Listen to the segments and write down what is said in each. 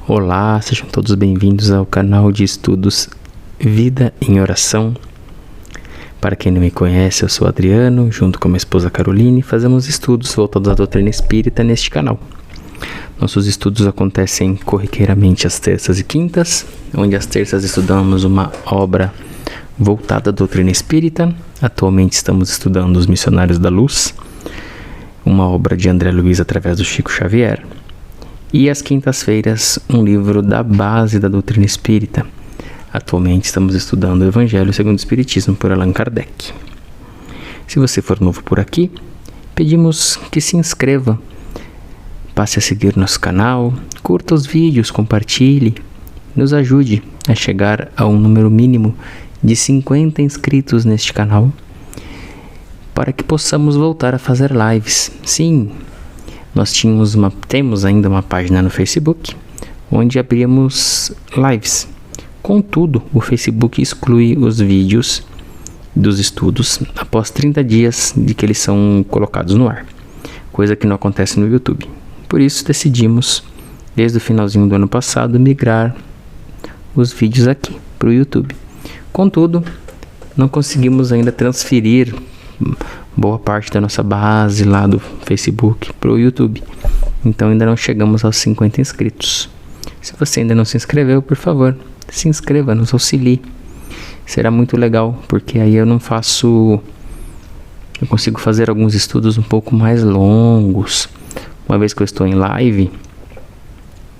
Olá, sejam todos bem-vindos ao canal de estudos Vida em Oração. Para quem não me conhece, eu sou Adriano, junto com minha esposa Caroline, fazemos estudos voltados à doutrina espírita neste canal. Nossos estudos acontecem corriqueiramente às terças e quintas, onde às terças estudamos uma obra voltada à doutrina espírita. Atualmente estamos estudando Os Missionários da Luz, uma obra de André Luiz através do Chico Xavier. E às quintas-feiras, um livro da base da doutrina espírita. Atualmente estamos estudando o Evangelho segundo o Espiritismo por Allan Kardec. Se você for novo por aqui, pedimos que se inscreva, passe a seguir nosso canal, curta os vídeos, compartilhe, nos ajude a chegar a um número mínimo de 50 inscritos neste canal, para que possamos voltar a fazer lives. Sim, nós temos ainda uma página no Facebook, onde abrimos lives. Contudo, o Facebook exclui os vídeos dos estudos após 30 dias de que eles são colocados no ar, coisa que não acontece no YouTube. Por isso decidimos, desde o finalzinho do ano passado, migrar os vídeos aqui para o YouTube. Contudo, não conseguimos ainda transferir boa parte da nossa base lá do Facebook para o YouTube. Então ainda não chegamos aos 50 inscritos. Se você ainda não se inscreveu, por favor, se inscreva, nos auxilie. Será muito legal, porque aí eu consigo fazer alguns estudos um pouco mais longos. Uma vez que eu estou em live,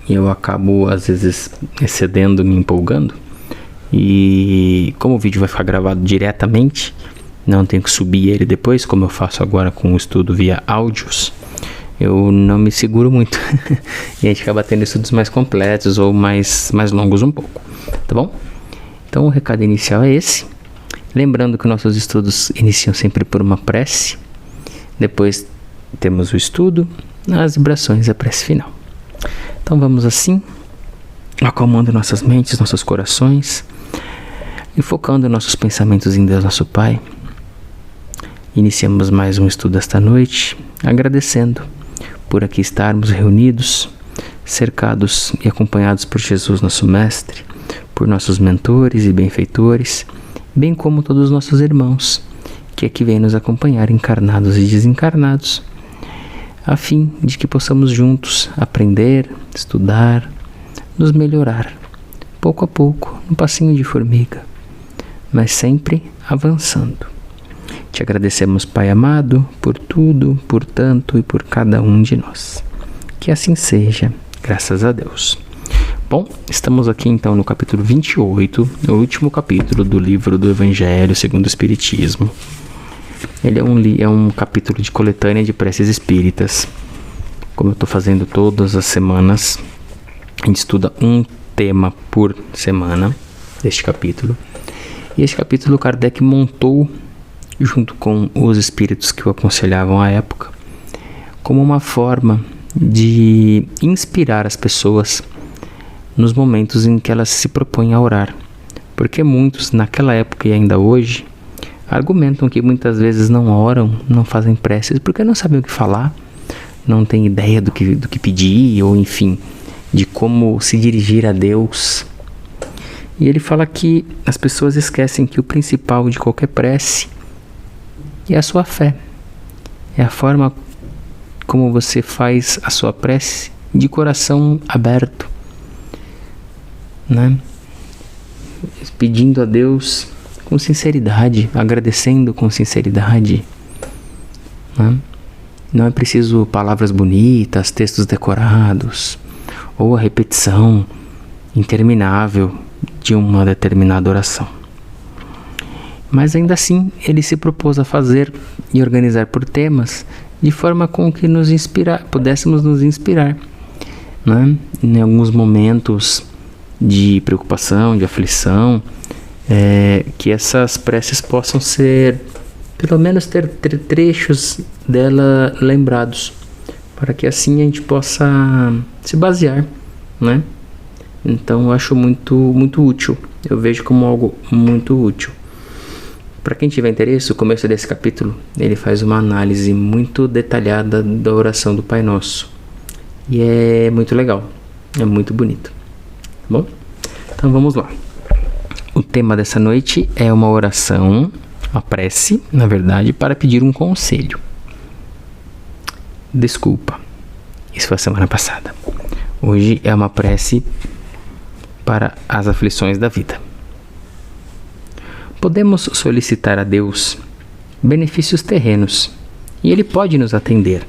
eu acabo às vezes excedendo, me empolgando. E como o vídeo vai ficar gravado diretamente, não tenho que subir ele depois, como eu faço agora com o estudo via áudios, eu não me seguro muito. E a gente acaba tendo estudos mais completos ou mais longos um pouco, tá bom? Então o recado inicial é esse. Lembrando que nossos estudos iniciam sempre por uma prece. Depois temos o estudo, as vibrações e a prece final. Então vamos assim, acalmando nossas mentes, nossos corações e focando nossos pensamentos em Deus, nosso Pai. Iniciamos mais um estudo esta noite, agradecendo por aqui estarmos reunidos, cercados e acompanhados por Jesus, nosso Mestre, por nossos mentores e benfeitores, bem como todos os nossos irmãos, que aqui vêm nos acompanhar, encarnados e desencarnados, a fim de que possamos juntos aprender, estudar, nos melhorar, pouco a pouco, no passinho de formiga, mas sempre avançando. Te agradecemos, Pai amado, por tudo, por tanto e por cada um de nós. Que assim seja, graças a Deus. Bom, estamos aqui então no capítulo 28, o último capítulo do livro do Evangelho segundo o Espiritismo. Ele é um capítulo de coletânea de preces espíritas. Como eu estou fazendo todas as semanas, a gente estuda um tema por semana deste capítulo. E este capítulo Kardec montou, junto com os espíritos que o aconselhavam à época, como uma forma de inspirar as pessoas nos momentos em que elas se propõem a orar. Porque muitos, naquela época e ainda hoje, argumentam que muitas vezes não oram, não fazem preces, porque não sabem o que falar, não têm ideia do que pedir, ou enfim, de como se dirigir a Deus. E ele fala que as pessoas esquecem que o principal de qualquer prece é a sua fé. É a forma como você faz a sua prece de coração aberto, né? Pedindo a Deus com sinceridade, agradecendo com sinceridade, né? Não é preciso palavras bonitas, textos decorados, ou a repetição interminável de uma determinada oração. Mas ainda assim, ele se propôs a fazer e organizar por temas, de forma com que pudéssemos nos inspirar, né? Em alguns momentos de preocupação, de aflição, que essas preces possam ser, pelo menos ter trechos dela lembrados, para que assim a gente possa se basear, né? Então eu acho muito útil, eu vejo como algo muito útil. Para quem tiver interesse, o começo desse capítulo, ele faz uma análise muito detalhada da oração do Pai Nosso. E é muito legal. É muito bonito. Bom, então vamos lá. O tema dessa noite é uma oração, uma prece, na verdade, para pedir um conselho. Desculpa, isso foi a semana passada. Hoje é uma prece para as aflições da vida. Podemos solicitar a Deus benefícios terrenos e Ele pode nos atender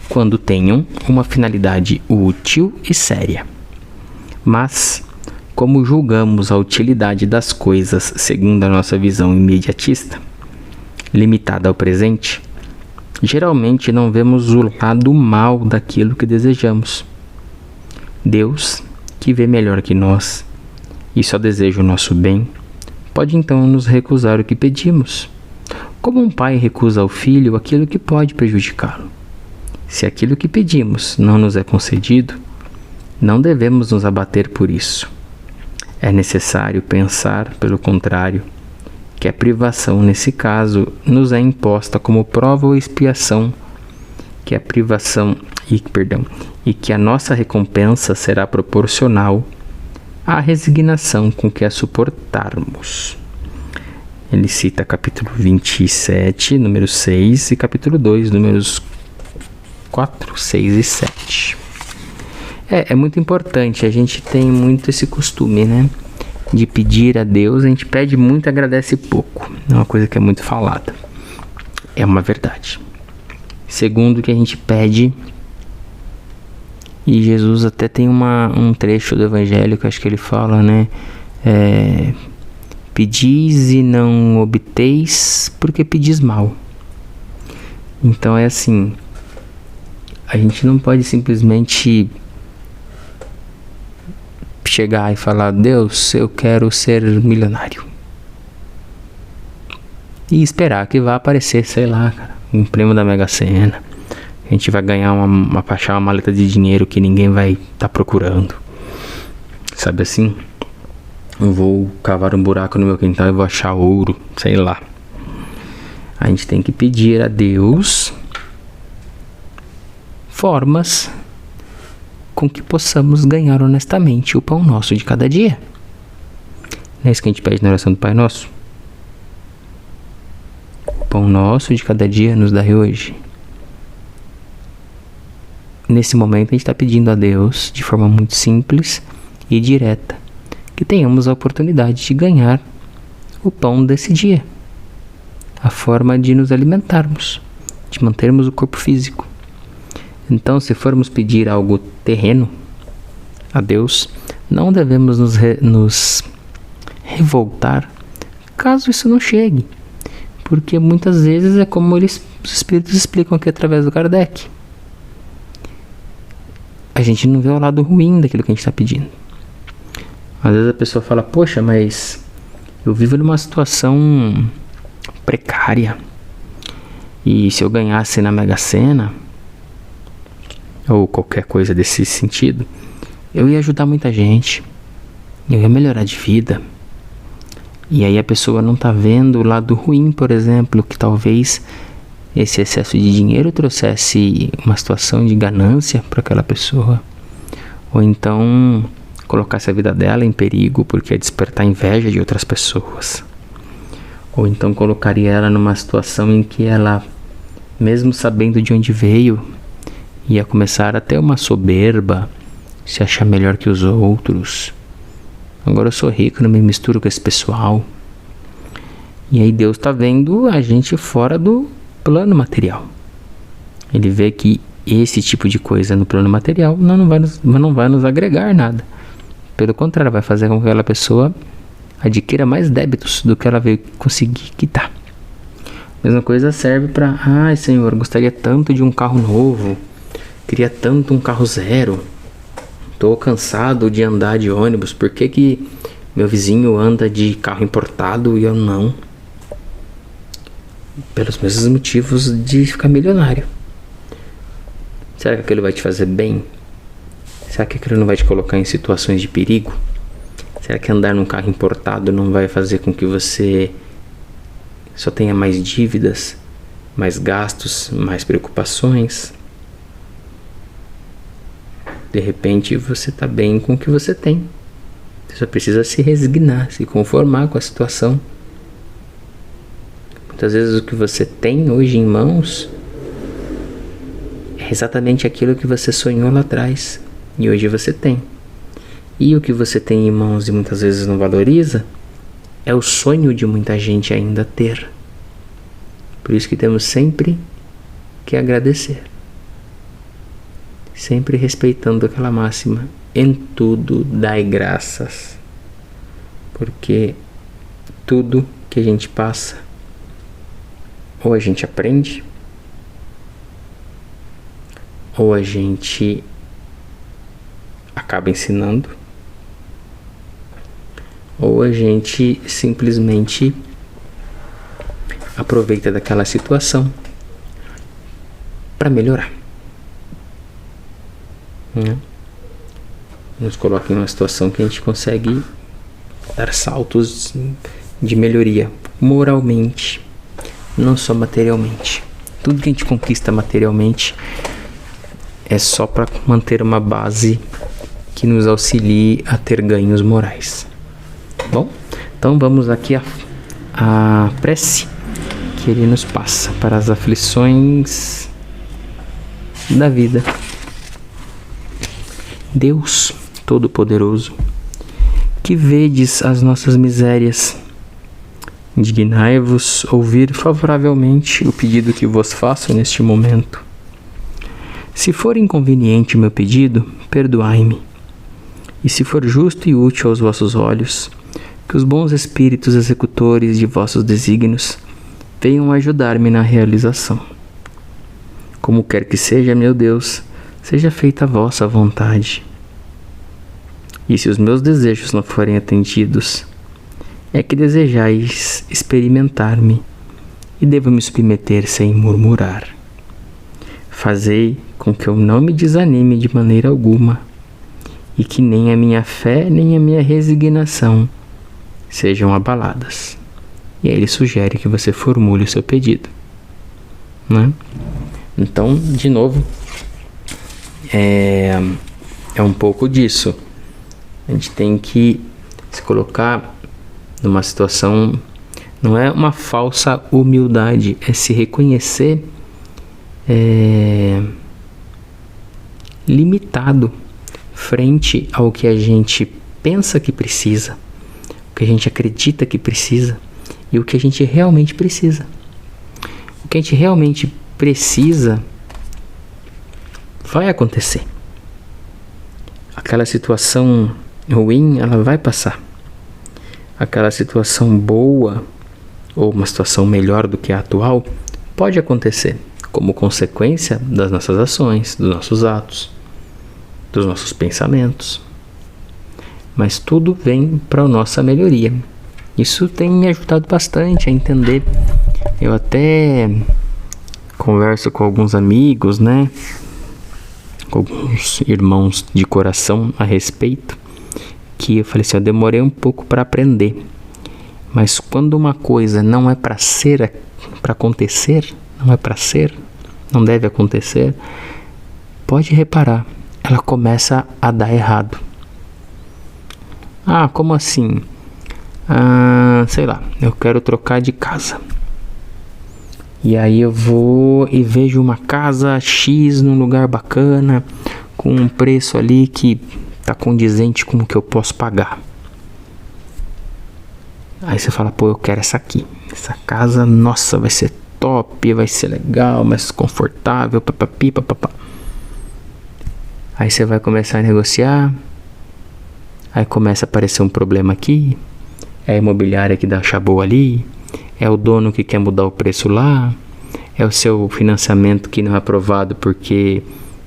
quando tenham uma finalidade útil e séria. Mas, como julgamos a utilidade das coisas segundo a nossa visão imediatista, limitada ao presente, geralmente não vemos o lado mal daquilo que desejamos. Deus, que vê melhor que nós e só deseja o nosso bem, pode então nos recusar o que pedimos, como um pai recusa ao filho aquilo que pode prejudicá-lo. Se aquilo que pedimos não nos é concedido, não devemos nos abater por isso. É necessário pensar, pelo contrário, que a privação nesse caso nos é imposta como prova ou expiação, que a privação e que a nossa recompensa será proporcional à resignação com que a suportarmos. Ele cita capítulo 27, número 6 e capítulo 2, números 4, 6 e 7. É muito importante, a gente tem muito esse costume, né? De pedir a Deus, a gente pede muito e agradece pouco. É uma coisa que é muito falada. É uma verdade. Segundo, que a gente pede, e Jesus até tem um trecho do Evangelho que eu acho que ele fala, né? Pedis e não obteis porque pedis mal. Então é assim, a gente não pode simplesmente chegar e falar: Deus, eu quero ser milionário, e esperar que vá aparecer, sei lá, cara, um prêmio da Mega Sena. A gente vai ganhar achar uma maleta de dinheiro que ninguém vai estar procurando. Sabe assim? Eu vou cavar um buraco no meu quintal e vou achar ouro, sei lá. A gente tem que pedir a Deus formas com que possamos ganhar honestamente o pão nosso de cada dia. Não é isso que a gente pede na oração do Pai Nosso? O pão nosso de cada dia nos dai hoje. Nesse momento a gente está pedindo a Deus, de forma muito simples e direta, que tenhamos a oportunidade de ganhar o pão desse dia, a forma de nos alimentarmos, de mantermos o corpo físico. Então, se formos pedir algo terreno a Deus, não devemos nos revoltar caso isso não chegue, porque muitas vezes é como os espíritos explicam aqui através do Kardec. A gente não vê o lado ruim daquilo que a gente está pedindo. Às vezes a pessoa fala: poxa, mas eu vivo numa situação precária, e se eu ganhasse na Mega Sena, ou qualquer coisa desse sentido, eu ia ajudar muita gente, eu ia melhorar de vida. E aí a pessoa não está vendo o lado ruim, por exemplo, que talvez esse excesso de dinheiro trouxesse uma situação de ganância para aquela pessoa, ou então colocasse a vida dela em perigo porque ia despertar inveja de outras pessoas, ou então colocaria ela numa situação em que ela, mesmo sabendo de onde veio, ia começar a ter uma soberba, se achar melhor que os outros. Agora eu sou rico, não me misturo com esse pessoal. E aí Deus está vendo a gente fora do plano material. Ele vê que esse tipo de coisa no plano material não vai nos agregar nada. Pelo contrário, vai fazer com que aquela pessoa adquira mais débitos do que ela veio conseguir quitar. Mesma coisa serve para: ai, Senhor, gostaria tanto de um carro novo, queria tanto um carro zero, estou cansado de andar de ônibus, por que meu vizinho anda de carro importado e eu não? Pelos mesmos motivos de ficar milionário. Será que aquilo vai te fazer bem? Será que aquilo não vai te colocar em situações de perigo? Será que andar num carro importado não vai fazer com que você só tenha mais dívidas, mais gastos, mais preocupações? De repente você está bem com o que você tem. Você só precisa se resignar, se conformar com a situação. Muitas vezes o que você tem hoje em mãos é exatamente aquilo que você sonhou lá atrás. E hoje você tem. E o que você tem em mãos e muitas vezes não valoriza é o sonho de muita gente ainda ter. Por isso que temos sempre que agradecer. Sempre respeitando aquela máxima: em tudo dai graças. Porque tudo que a gente passa, ou a gente aprende, ou a gente acaba ensinando, ou a gente simplesmente aproveita daquela situação para melhorar. Nos coloca em uma situação que a gente consegue dar saltos de melhoria moralmente, não só materialmente. Tudo que a gente conquista materialmente é só para manter uma base que nos auxilie a ter ganhos morais. Bom, então vamos aqui a prece que ele nos passa para as aflições da vida. Deus Todo-Poderoso, que vedes as nossas misérias, dignai-vos ouvir favoravelmente o pedido que vos faço neste momento. Se for inconveniente o meu pedido, perdoai-me. E se for justo e útil aos vossos olhos, que os bons espíritos executores de vossos desígnios venham ajudar-me na realização. Como quer que seja, meu Deus, seja feita a vossa vontade. E se os meus desejos não forem atendidos, é que desejais experimentar-me e devo me submeter sem murmurar. Fazei com que eu não me desanime de maneira alguma e que nem a minha fé nem a minha resignação sejam abaladas. E aí ele sugere que você formule o seu pedido, né? Então, de novo, é um pouco disso. A gente tem que se colocar numa situação, não é uma falsa humildade, é se reconhecer limitado frente ao que a gente pensa que precisa, o que a gente acredita que precisa e o que a gente realmente precisa. O que a gente realmente precisa vai acontecer. Aquela situação ruim, ela vai passar. Aquela situação boa ou uma situação melhor do que a atual pode acontecer como consequência das nossas ações, dos nossos atos, dos nossos pensamentos. Mas tudo vem para a nossa melhoria. Isso tem me ajudado bastante a entender. Eu até converso com alguns amigos, né? Com alguns irmãos de coração a respeito, que eu falei assim, eu demorei um pouco para aprender. Mas quando uma coisa não é para ser, para acontecer, não é para ser, não deve acontecer, pode reparar, ela começa a dar errado. Ah, como assim? Sei lá, eu quero trocar de casa. E aí eu vou e vejo uma casa X num lugar bacana, com um preço ali que tá condizente com o que eu posso pagar. Aí você fala, pô, eu quero essa aqui. Essa casa, nossa, vai ser top, vai ser legal, mais confortável, papapi, papapá. Aí você vai começar a negociar. Aí começa a aparecer um problema aqui. É a imobiliária que dá chabu ali. É o dono que quer mudar o preço lá. É o seu financiamento que não é aprovado porque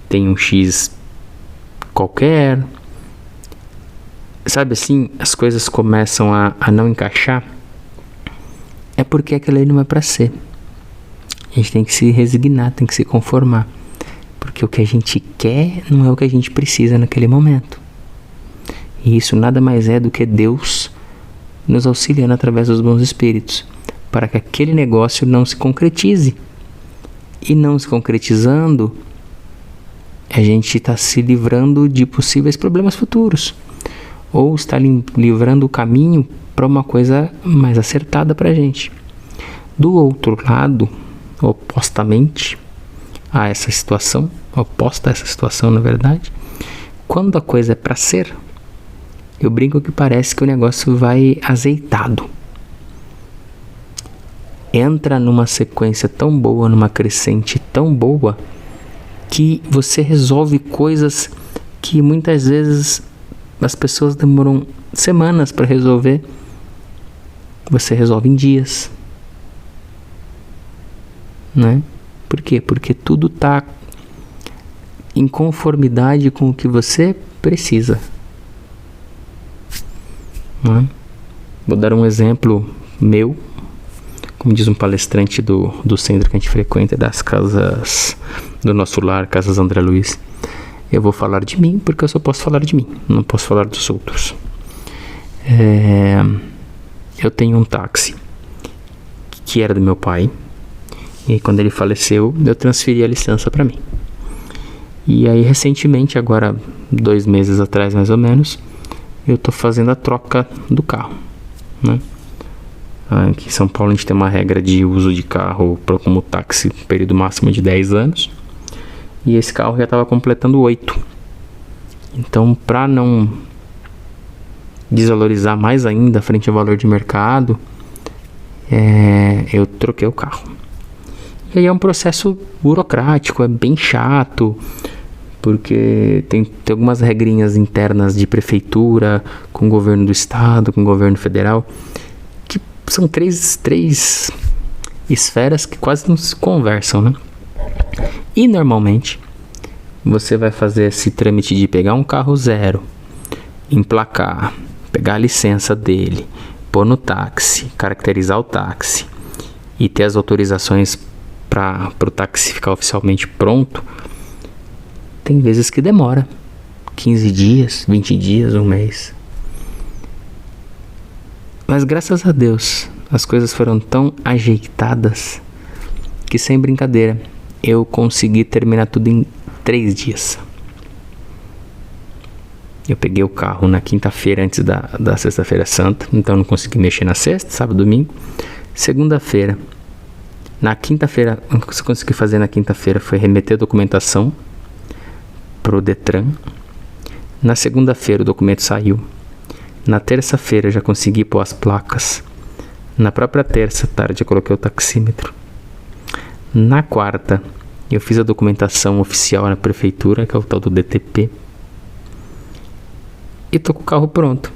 tem um X qualquer. Sabe assim, as coisas começam a não encaixar. É porque aquilo aí não é para ser. A gente tem que se resignar, tem que se conformar. Porque o que a gente quer não é o que a gente precisa naquele momento. E isso nada mais é do que Deus nos auxiliando através dos bons espíritos, para que aquele negócio não se concretize. E não se concretizando, a gente está se livrando de possíveis problemas futuros, ou está livrando o caminho para uma coisa mais acertada para a gente. Do outro lado, opostamente a essa situação, oposta a essa situação, na verdade, quando a coisa é para ser, eu brinco que parece que o negócio vai azeitado. Entra numa sequência tão boa, numa crescente tão boa, que você resolve coisas que muitas vezes as pessoas demoram semanas para resolver. Você resolve em dias, né? Por quê? Porque tudo está em conformidade com o que você precisa, né? Vou dar um exemplo meu, como diz um palestrante do centro que a gente frequenta, das casas do nosso lar, Casas André Luiz. Eu vou falar de mim porque eu só posso falar de mim, não posso falar dos outros. Eu tenho um táxi que era do meu pai, e quando ele faleceu eu transferi a licença para mim. E aí recentemente, agora 2 meses atrás mais ou menos, eu tô fazendo a troca do carro, né? Aqui em São Paulo a gente tem uma regra de uso de carro como táxi, período máximo de 10 anos. E esse carro já estava completando 8. Então, para não desvalorizar mais ainda frente ao valor de mercado, eu troquei o carro. E aí é um processo burocrático, é bem chato, porque tem algumas regrinhas internas de prefeitura, com o governo do estado, com o governo federal, que são três esferas que quase não se conversam, né? E normalmente você vai fazer esse trâmite de pegar um carro zero, emplacar, pegar a licença dele, pôr no táxi, caracterizar o táxi e ter as autorizações para o táxi ficar oficialmente pronto. Tem vezes que demora 15 dias, 20 dias, um mês. Mas graças a Deus, as coisas foram tão ajeitadas que, sem brincadeira, eu consegui terminar tudo em 3 dias. Eu peguei o carro na quinta-feira antes da sexta-feira santa, então não consegui mexer na sexta, sábado, domingo. Segunda-feira, na quinta-feira, o que eu consegui fazer na quinta-feira foi remeter a documentação pro Detran. Na segunda-feira o documento saiu. Na terça-feira eu já consegui pôr as placas. Na própria terça tarde eu coloquei o taxímetro. Na quarta eu fiz a documentação oficial na prefeitura, que é o tal do DTP. E tô com o carro pronto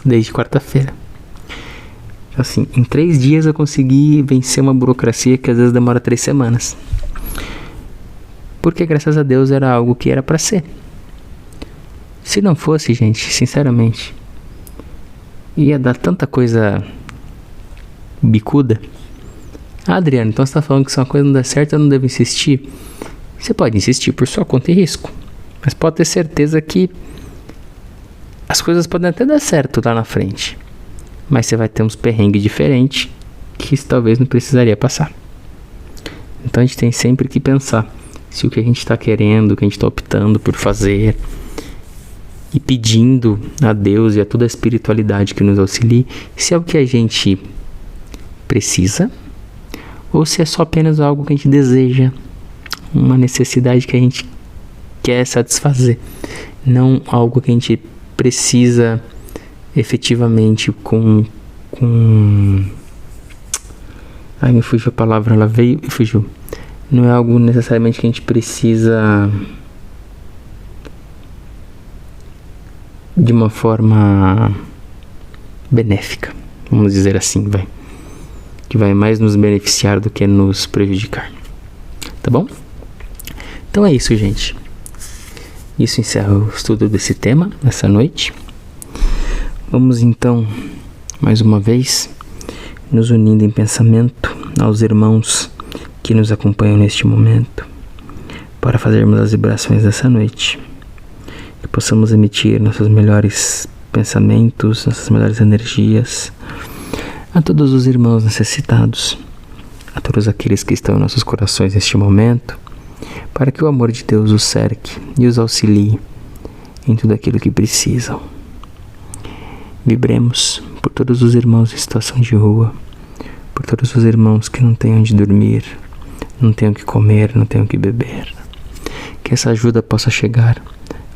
desde quarta-feira. Assim, em 3 dias eu consegui vencer uma burocracia que às vezes demora 3 semanas. Porque graças a Deus era algo que era para ser. Se não fosse, gente, sinceramente, ia dar tanta coisa bicuda. Adriano, então você tá falando que se uma coisa não der certo eu não devo insistir? Você pode insistir por sua conta e risco, mas pode ter certeza que as coisas podem até dar certo lá na frente, mas você vai ter uns perrengues diferentes que talvez não precisaria passar. Então a gente tem sempre que pensar se o que a gente está querendo, o que a gente está optando por fazer e pedindo a Deus e a toda a espiritualidade que nos auxilie, se é o que a gente precisa ou se é só apenas algo que a gente deseja, uma necessidade que a gente quer satisfazer, não algo que a gente precisa efetivamente com... Ai, me fugiu a palavra, ela veio e fugiu. Não é algo necessariamente que a gente precisa de uma forma benéfica, vamos dizer assim, que vai mais nos beneficiar do que nos prejudicar, tá bom? Então é isso, gente. Isso encerra o estudo desse tema nessa noite. Vamos então, mais uma vez, nos unindo em pensamento aos irmãos que nos acompanham neste momento, para fazermos as vibrações dessa noite, que possamos emitir nossos melhores pensamentos, nossas melhores energias a todos os irmãos necessitados, a todos aqueles que estão em nossos corações neste momento, para que o amor de Deus os cerque e os auxilie em tudo aquilo que precisam. Vibremos por todos os irmãos em situação de rua, por todos os irmãos que não têm onde dormir, não têm o que comer, não têm o que beber. Que essa ajuda possa chegar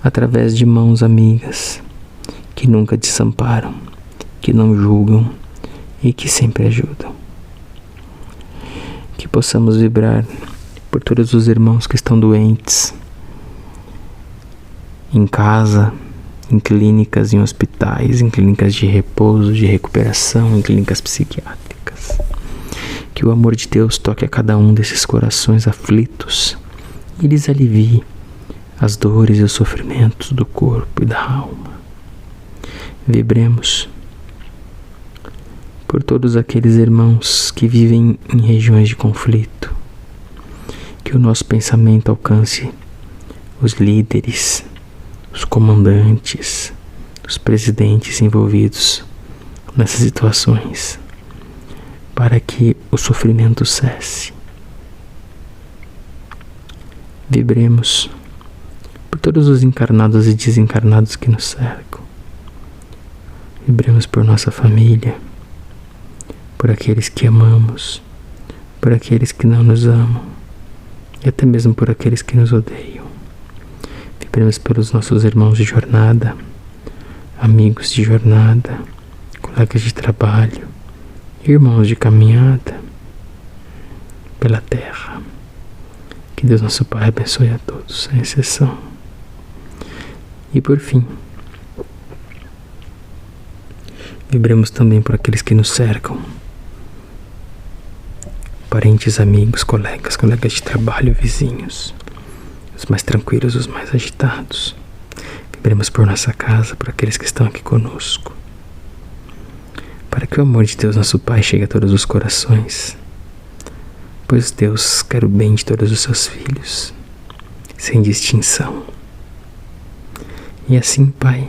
através de mãos amigas, que nunca desamparam, que não julgam e que sempre ajudam. Que possamos vibrar por todos os irmãos que estão doentes, em casa, em clínicas, em hospitais, em clínicas de repouso, de recuperação, em clínicas psiquiátricas. Que o amor de Deus toque a cada um desses corações aflitos e lhes alivie as dores e os sofrimentos do corpo e da alma. Vibremos por todos aqueles irmãos que vivem em regiões de conflito. Que o nosso pensamento alcance os líderes, os comandantes, os presidentes envolvidos nessas situações, para que o sofrimento cesse. Vibremos por todos os encarnados e desencarnados que nos cercam. Vibremos por nossa família, por aqueles que amamos, por aqueles que não nos amam e até mesmo por aqueles que nos odeiam. Vibremos pelos nossos irmãos de jornada, amigos de jornada, colegas de trabalho, irmãos de caminhada pela terra. Que Deus nosso Pai abençoe a todos, sem exceção. E por fim, vibremos também por aqueles que nos cercam, parentes, amigos, colegas de trabalho, vizinhos, os mais tranquilos, os mais agitados. Vibremos por nossa casa, por aqueles que estão aqui conosco, para que o amor de Deus nosso Pai chegue a todos os corações, pois Deus quer o bem de todos os seus filhos, sem distinção. E assim, Pai,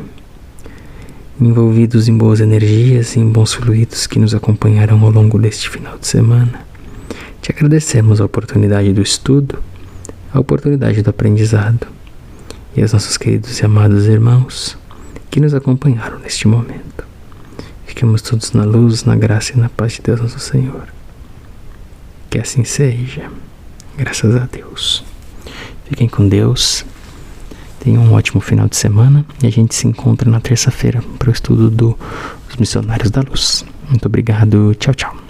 envolvidos em boas energias e em bons fluidos que nos acompanharão ao longo deste final de semana, te agradecemos a oportunidade do estudo, a oportunidade do aprendizado e aos nossos queridos e amados irmãos que nos acompanharam neste momento. Fiquemos todos na luz, na graça e na paz de Deus nosso Senhor. Que assim seja, graças a Deus. Fiquem com Deus, tenham um ótimo final de semana e a gente se encontra na terça-feira para o estudo dos Missionários da Luz. Muito obrigado, tchau, tchau.